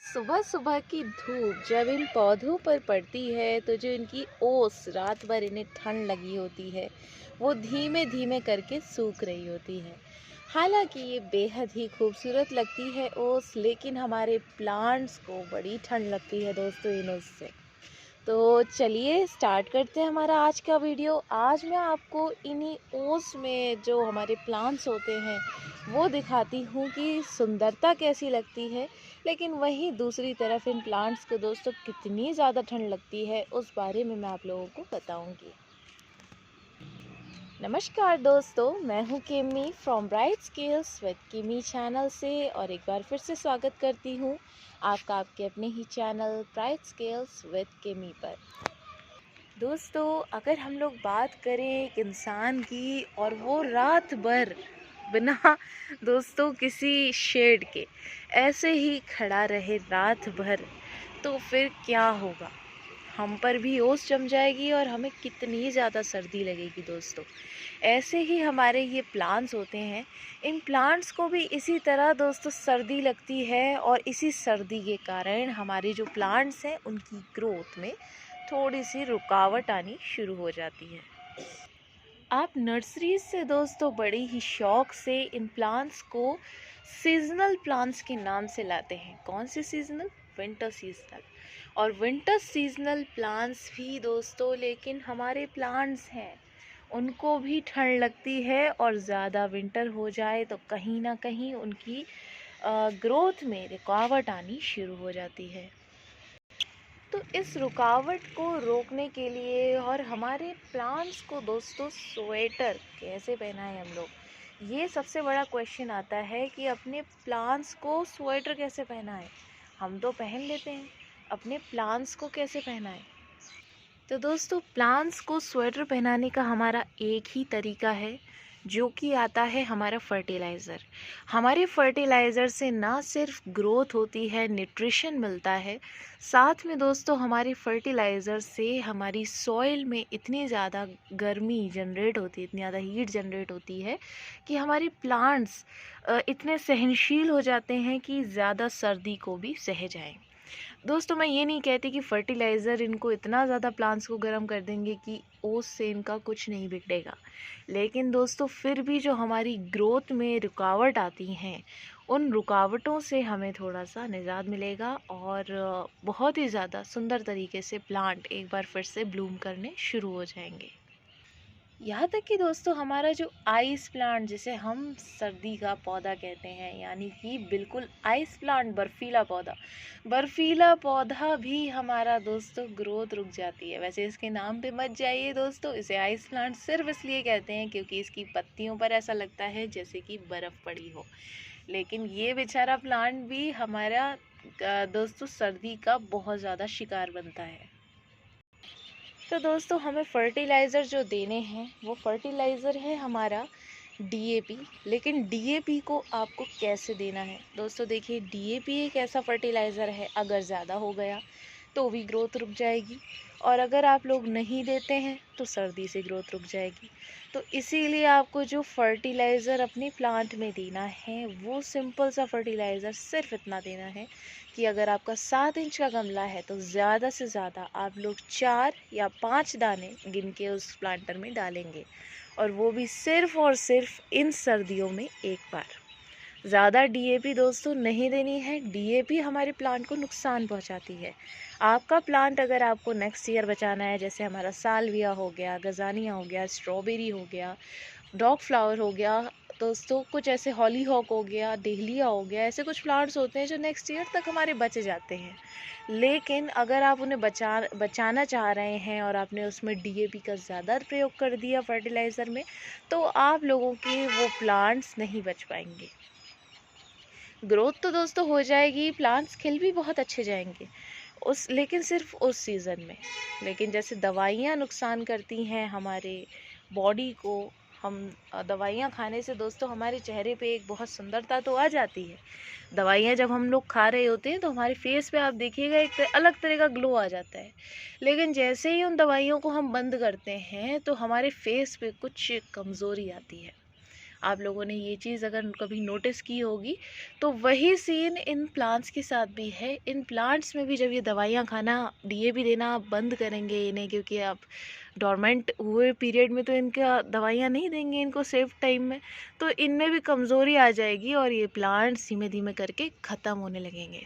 सुबह सुबह की धूप जब इन पौधों पर पड़ती है तो जो इनकी ओस रात भर इन्हें ठंड लगी होती है वो धीमे धीमे करके सूख रही होती है। हालांकि ये बेहद ही खूबसूरत लगती है ओस, लेकिन हमारे प्लांट्स को बड़ी ठंड लगती है दोस्तों इन ओस से। तो चलिए स्टार्ट करते हैं हमारा आज का वीडियो। आज मैं आपको इन्हीं ओस में जो हमारे प्लांट्स होते हैं वो दिखाती हूँ कि सुंदरता कैसी लगती है, लेकिन वहीं दूसरी तरफ इन प्लांट्स को दोस्तों कितनी ज़्यादा ठंड लगती है उस बारे में मैं आप लोगों को बताऊंगी। नमस्कार दोस्तों, मैं हूँ किमी फ्रॉम ब्राइट स्किल्स विद किमी चैनल से, और एक बार फिर से स्वागत करती हूँ आपका आपके अपने ही चैनल ब्राइट स्किल्स विद किमी पर। दोस्तों, अगर हम लोग बात करें एक इंसान की और वो रात भर बिना दोस्तों किसी शेड के ऐसे ही खड़ा रहे रात भर, तो फिर क्या होगा। हम पर भी ओस जम जाएगी और हमें कितनी ज़्यादा सर्दी लगेगी दोस्तों। ऐसे ही हमारे ये प्लांट्स होते हैं, इन प्लांट्स को भी इसी तरह दोस्तों सर्दी लगती है, और इसी सर्दी के कारण हमारे जो प्लांट्स हैं उनकी ग्रोथ में थोड़ी सी रुकावट आनी शुरू हो जाती है। आप नर्सरी से दोस्तों बड़े ही शौक से इन प्लांट्स को सीजनल प्लांट्स के नाम से लाते हैं। कौन से सीजनल? Winter seasonal. और विंटर सीजनल प्लांट्स भी दोस्तों, लेकिन हमारे प्लांट्स हैं उनको भी ठंड लगती है, और ज़्यादा विंटर हो जाए तो कहीं ना कहीं उनकी ग्रोथ में रुकावट आनी शुरू हो जाती है। तो इस रुकावट को रोकने के लिए और हमारे प्लांट्स को दोस्तों स्वेटर कैसे पहनाएं हम लोग, ये सबसे बड़ा क्वेश्चन आता है कि अपने प्लांट्स को स्वेटर कैसे पहनाएं। हम तो पहन लेते हैं, अपने प्लांट्स को कैसे पहनाएं। तो दोस्तों, प्लांट्स को स्वेटर पहनाने का हमारा एक ही तरीका है, जो कि आता है हमारा फर्टिलाइज़र। हमारे फर्टिलाइज़र से ना सिर्फ ग्रोथ होती है, न्यूट्रिशन मिलता है, साथ में दोस्तों हमारी फर्टिलाइज़र से हमारी सॉइल में इतनी ज़्यादा गर्मी जनरेट होती है, इतनी ज़्यादा हीट जनरेट होती है कि हमारे प्लांट्स इतने सहनशील हो जाते हैं कि ज़्यादा सर्दी को भी सह जाएं। दोस्तों, मैं ये नहीं कहती कि फर्टिलाइज़र इनको इतना ज़्यादा प्लांट्स को गर्म कर देंगे कि ओस से इनका कुछ नहीं बिगड़ेगा, लेकिन दोस्तों फिर भी जो हमारी ग्रोथ में रुकावट आती हैं उन रुकावटों से हमें थोड़ा सा निजात मिलेगा, और बहुत ही ज़्यादा सुंदर तरीके से प्लांट एक बार फिर से ब्लूम करने शुरू हो जाएंगे। यहाँ तक कि दोस्तों हमारा जो आइस प्लांट, जिसे हम सर्दी का पौधा कहते हैं, यानी कि बिल्कुल आइस प्लांट, बर्फीला पौधा भी हमारा दोस्तों ग्रोथ रुक जाती है। वैसे इसके नाम पे मत जाइए दोस्तों, इसे आइस प्लांट सिर्फ इसलिए कहते हैं क्योंकि इसकी पत्तियों पर ऐसा लगता है जैसे कि बर्फ़ पड़ी हो, लेकिन ये बेचारा प्लांट भी हमारा दोस्तों सर्दी का बहुत ज़्यादा शिकार बनता है। तो दोस्तों, हमें फर्टिलाइज़र जो देने हैं वो फर्टिलाइज़र है हमारा डीएपी। लेकिन डीएपी को आपको कैसे देना है दोस्तों? देखिए, डीएपी एक ऐसा फर्टिलाइज़र है, अगर ज़्यादा हो गया तो भी ग्रोथ रुक जाएगी, और अगर आप लोग नहीं देते हैं तो सर्दी से ग्रोथ रुक जाएगी। तो इसीलिए आपको जो फर्टिलाइज़र अपने प्लांट में देना है वो सिंपल सा फर्टिलाइज़र सिर्फ इतना देना है कि अगर आपका 7 इंच का गमला है तो ज़्यादा से ज़्यादा आप लोग 4 या 5 दाने गिन के उस प्लांटर में डालेंगे, और वो भी सिर्फ और सिर्फ इन सर्दियों में एक बार। ज़्यादा डीएपी दोस्तों नहीं देनी है, डीएपी हमारे प्लांट को नुकसान पहुंचाती है। आपका प्लांट अगर आपको नेक्स्ट ईयर बचाना है, जैसे हमारा सालविया हो गया, गजानिया हो गया, स्ट्रॉबेरी हो गया, डॉग फ्लावर हो गया दोस्तों, कुछ ऐसे हॉली हॉक हो गया, डेहलिया हो गया, ऐसे कुछ प्लांट्स होते हैं जो नेक्स्ट ईयर तक हमारे बच जाते हैं। लेकिन अगर आप उन्हें बचाना चाह रहे हैं और आपने उसमें डीएपी का ज़्यादा प्रयोग कर दिया फर्टिलाइज़र में, तो आप लोगों के वो प्लांट्स नहीं बच पाएंगे। ग्रोथ तो दोस्तों हो जाएगी, प्लांट्स खिल भी बहुत अच्छे जाएंगे लेकिन सिर्फ उस सीज़न में। लेकिन जैसे दवाइयाँ नुकसान करती हैं हमारे बॉडी को, हम दवाइयाँ खाने से दोस्तों हमारे चेहरे पे एक बहुत सुंदरता तो आ जाती है। दवाइयाँ जब हम लोग खा रहे होते हैं तो हमारे फेस पे आप देखिएगा एक अलग तरह का ग्लो आ जाता है, लेकिन जैसे ही उन दवाइयों को हम बंद करते हैं तो हमारे फेस पे कुछ कमज़ोरी आती है। आप लोगों ने ये चीज़ अगर कभी नोटिस की होगी तो वही सीन इन प्लांट्स के साथ भी है। इन प्लांट्स में भी जब ये दवाइयाँ खाना, डीएपी देना बंद करेंगे इन्हें, क्योंकि आप डोरमेंट हुए पीरियड में तो इनका दवाइयाँ नहीं देंगे इनको सेफ टाइम में, तो इनमें भी कमज़ोरी आ जाएगी और ये प्लांट्स धीमे धीमे करके ख़त्म होने लगेंगे।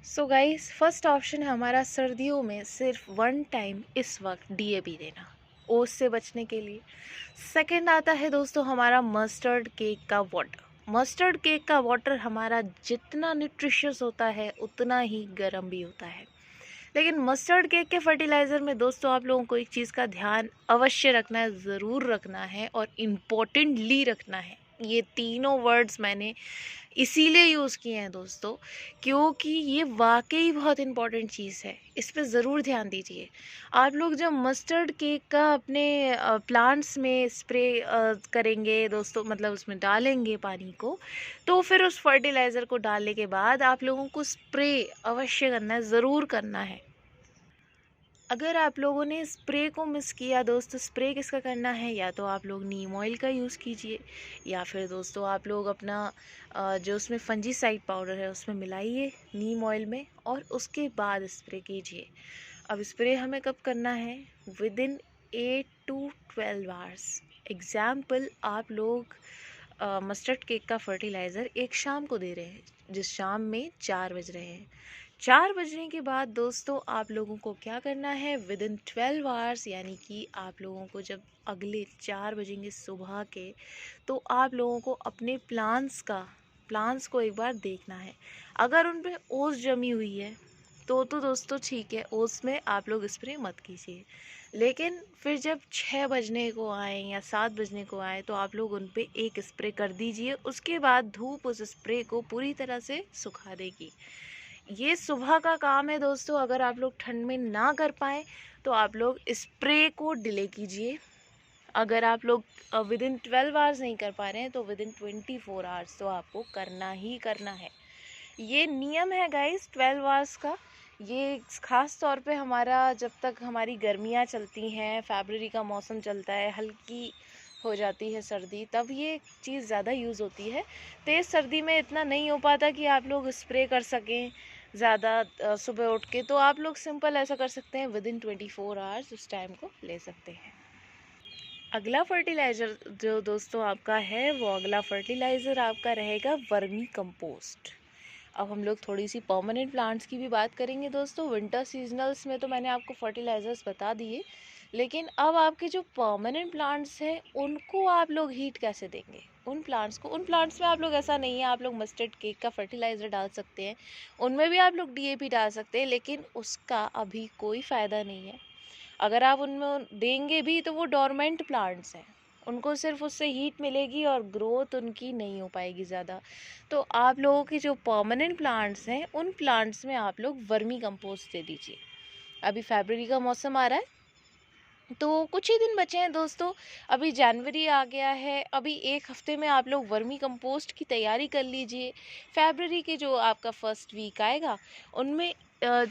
सो गाइस, फर्स्ट ऑप्शन है हमारा सर्दियों में सिर्फ वन टाइम इस वक्त डीएपी देना, ओस से बचने के लिए। सेकंड आता है दोस्तों हमारा मस्टर्ड केक का वाटर। मस्टर्ड केक का वाटर हमारा जितना न्यूट्रिशियस होता है उतना ही गर्म भी होता है। लेकिन मस्टर्ड केक के फर्टिलाइज़र में दोस्तों आप लोगों को एक चीज़ का ध्यान अवश्य रखना है, ज़रूर रखना है और इम्पोर्टेंटली रखना है। ये तीनों वर्ड्स मैंने इसीलिए यूज़ किए हैं दोस्तों, क्योंकि ये वाकई बहुत इम्पॉर्टेंट चीज़ है। इस पे ज़रूर ध्यान दीजिए। आप लोग जब मस्टर्ड केक का अपने प्लांट्स में स्प्रे करेंगे दोस्तों, मतलब उसमें डालेंगे पानी को, तो फिर उस फर्टिलाइज़र को डालने के बाद आप लोगों को स्प्रे अवश्य करना है, ज़रूर करना है। अगर आप लोगों ने स्प्रे को मिस किया दोस्तों, स्प्रे किसका करना है, या तो आप लोग नीम ऑयल का यूज़ कीजिए, या फिर दोस्तों आप लोग अपना जो उसमें फंजीसाइड पाउडर है उसमें मिलाइए नीम ऑयल में और उसके बाद स्प्रे कीजिए। अब स्प्रे हमें कब करना है, with in 8 to 12 hours. Example, आप लोग मस्टर्ड केक का फर्टिलाइज़र एक शाम को दे रहे हैं, जिस शाम में 4 बज रहे हैं। 4 बजने के बाद दोस्तों आप लोगों को क्या करना है, विद इन 12 आवर्स, यानी कि आप लोगों को जब अगले 4 बजेंगे सुबह के, तो आप लोगों को अपने प्लांट्स को एक बार देखना है। अगर उन पे ओस जमी हुई है तो दोस्तों ठीक है, ओस में आप लोग स्प्रे मत कीजिए। लेकिन फिर जब 6 बजने को आए या 7 बजने को आए तो आप लोग उन पे एक स्प्रे कर दीजिए। उसके बाद धूप उस स्प्रे को पूरी तरह से सुखा देगी। ये सुबह का काम है दोस्तों। अगर आप लोग ठंड में ना कर पाएँ तो आप लोग स्प्रे को डिले कीजिए। अगर आप लोग विद इन 12 आवर्स नहीं कर पा रहे हैं तो विद इन 24 आवर्स तो आपको करना ही करना है। ये नियम है गाइस 12 आवर्स का। ये ख़ास तौर पे हमारा जब तक हमारी गर्मियाँ चलती हैं, फरवरी का मौसम चलता है, हल्की हो जाती है सर्दी, तब ये चीज़ ज़्यादा यूज़ होती है। तेज़ सर्दी में इतना नहीं हो पाता कि आप लोग स्प्रे कर सकें ज़्यादा सुबह उठ के, तो आप लोग सिंपल ऐसा कर सकते हैं, विद इन 24 आवर्स उस टाइम को ले सकते हैं। अगला फर्टिलाइज़र जो दोस्तों आपका है, वो अगला फर्टिलाइज़र आपका रहेगा वर्मी कंपोस्ट। अब हम लोग थोड़ी सी परमानेंट प्लांट्स की भी बात करेंगे दोस्तों। विंटर सीजनल्स में तो मैंने आपको फर्टिलाइज़र्स बता दिए, लेकिन अब आपके जो परमानेंट प्लांट्स हैं उनको आप लोग हीट कैसे देंगे। उन प्लांट्स में आप लोग, ऐसा नहीं है, आप लोग मस्टर्ड केक का फर्टिलाइज़र डाल सकते हैं, उनमें भी आप लोग डीएपी डाल सकते हैं, लेकिन उसका अभी कोई फ़ायदा नहीं है। अगर आप उनमें देंगे भी तो वो डोरमेंट प्लांट्स हैं, उनको सिर्फ उससे हीट मिलेगी और ग्रोथ उनकी नहीं हो पाएगी ज़्यादा। तो आप लोगों के जो परमानेंट प्लांट्स हैं उन प्लांट्स में आप लोग वर्मी कंपोस्ट दे दीजिए। अभी फरवरी का मौसम आ रहा है तो कुछ ही दिन बचे हैं दोस्तों, अभी जनवरी आ गया है। अभी एक हफ्ते में आप लोग वर्मी कंपोस्ट की तैयारी कर लीजिए। फरवरी के जो आपका फर्स्ट वीक आएगा उनमें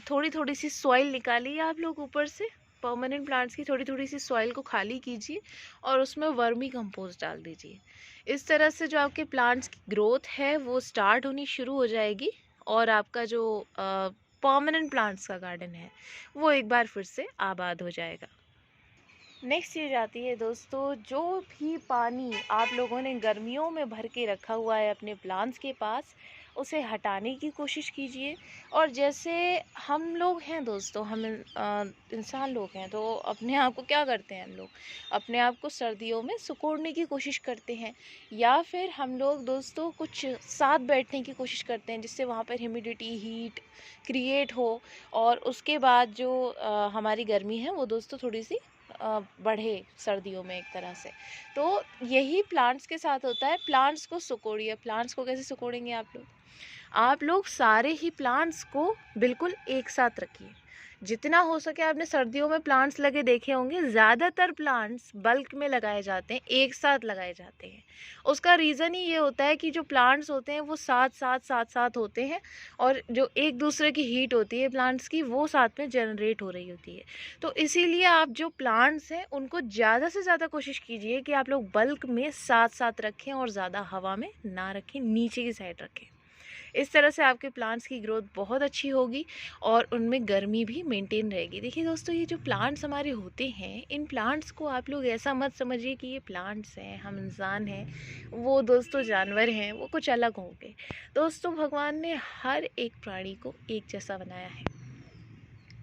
थोड़ी थोड़ी सी सॉइल निकालिए आप लोग ऊपर से, परमानेंट प्लांट्स की थोड़ी थोड़ी सी सॉइल को खाली कीजिए और उसमें वर्मी कंपोस्ट डाल दीजिए। इस तरह से जो आपके प्लांट्स की ग्रोथ है वो स्टार्ट होनी शुरू हो जाएगी और आपका जो परमानेंट प्लांट्स का गार्डन है वो एक बार फिर से आबाद हो जाएगा। नेक्स्ट चीज़ आती है दोस्तों, जो भी पानी आप लोगों ने गर्मियों में भर के रखा हुआ है अपने प्लांट्स के पास, उसे हटाने की कोशिश कीजिए। और जैसे हम लोग हैं दोस्तों, हम इंसान लोग हैं, तो अपने आप को क्या करते हैं, हम लोग अपने आप को सर्दियों में सुकोड़ने की कोशिश करते हैं, या फिर हम लोग दोस्तों कुछ साथ बैठने की कोशिश करते हैं जिससे वहाँ पर ह्यूमिडिटी, हीट क्रिएट हो और उसके बाद जो हमारी गर्मी है वो दोस्तों थोड़ी सी बढ़े सर्दियों में एक तरह से। तो यही प्लांट्स के साथ होता है। प्लांट्स को सुकोड़िए। प्लांट्स को कैसे सुकोड़ेंगे आप लोग सारे ही प्लांट्स को बिल्कुल एक साथ रखिए। जितना हो सके आपने सर्दियों में प्लांट्स लगे देखे होंगे, ज़्यादातर प्लांट्स बल्क में लगाए जाते हैं, एक साथ लगाए जाते हैं। उसका रीज़न ही ये होता है कि जो प्लांट्स होते हैं वो साथ होते हैं, और जो एक दूसरे की हीट होती है प्लांट्स की वो साथ में जनरेट हो रही होती है। तो इसीलिए आप जो प्लांट्स हैं उनको ज़्यादा से ज़्यादा कोशिश कीजिए कि आप लोग बल्क में साथ रखें और ज़्यादा हवा में ना रखें, नीचे की साइड रखें। इस तरह से आपके प्लांट्स की ग्रोथ बहुत अच्छी होगी और उनमें गर्मी भी मेंटेन रहेगी। देखिए दोस्तों, ये जो प्लांट्स हमारे होते हैं, इन प्लांट्स को आप लोग ऐसा मत समझिए कि ये प्लांट्स हैं, हम इंसान हैं, वो दोस्तों जानवर हैं, वो कुछ अलग होंगे। दोस्तों, भगवान ने हर एक प्राणी को एक जैसा बनाया है।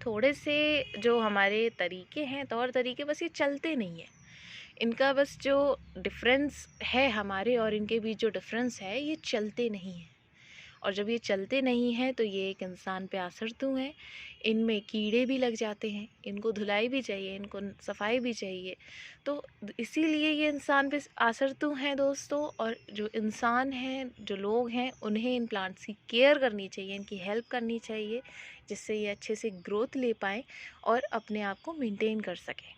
थोड़े से जो हमारे तरीके हैं, तौर तरीके, बस ये चलते नहीं हैं। इनका बस जो डिफरेंस है हमारे और इनके बीच जो डिफरेंस है, ये चलते नहीं हैं। और जब ये चलते नहीं हैं तो ये एक इंसान पे आसरतू हैं। इनमें कीड़े भी लग जाते हैं, इनको धुलाई भी चाहिए, इनको सफाई भी चाहिए। तो इसीलिए ये इंसान पे आसरतू हैं दोस्तों। और जो इंसान हैं, जो लोग हैं, उन्हें इन प्लांट्स की केयर करनी चाहिए, इनकी हेल्प करनी चाहिए, जिससे ये अच्छे से ग्रोथ ले पाएँ और अपने आप को मेंटेन कर सकें।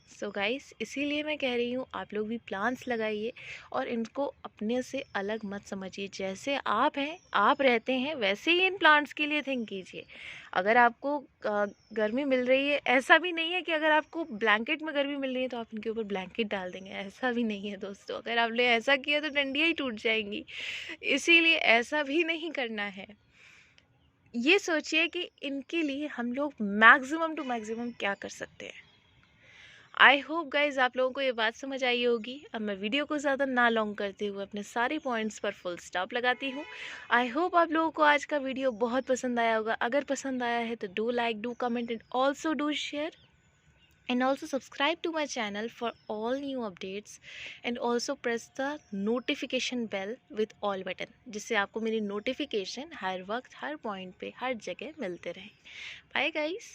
सो गाइस, इसीलिए मैं कह रही हूँ आप लोग भी प्लांट्स लगाइए और इनको अपने से अलग मत समझिए। जैसे आप हैं, आप रहते हैं, वैसे ही इन प्लांट्स के लिए थिंक कीजिए। अगर आपको गर्मी मिल रही है, ऐसा भी नहीं है कि अगर आपको ब्लैंकेट में गर्मी मिल रही है तो आप इनके ऊपर ब्लैंकेट डाल देंगे, ऐसा भी नहीं है दोस्तों। अगर आपने ऐसा किया तो डंडियाँ ही टूट जाएंगी। इसीलिए ऐसा भी नहीं करना है। ये सोचिए कि इनके लिए हम लोग मैक्सिमम टू मैक्सिमम क्या कर सकते हैं। आई होप गाइज आप लोगों को ये बात समझ आई होगी। अब मैं वीडियो को ज़्यादा ना लॉन्ग करते हुए अपने सारे पॉइंट्स पर फुल स्टॉप लगाती हूँ। आई होप आप लोगों को आज का वीडियो बहुत पसंद आया होगा। अगर पसंद आया है तो do like, do comment and also do share, and also subscribe to my channel for all new updates, and also press the notification bell with all button, जिससे आपको मेरी नोटिफिकेशन हर वक्त, हर पॉइंट पे, हर जगह मिलते रहे। Bye guys.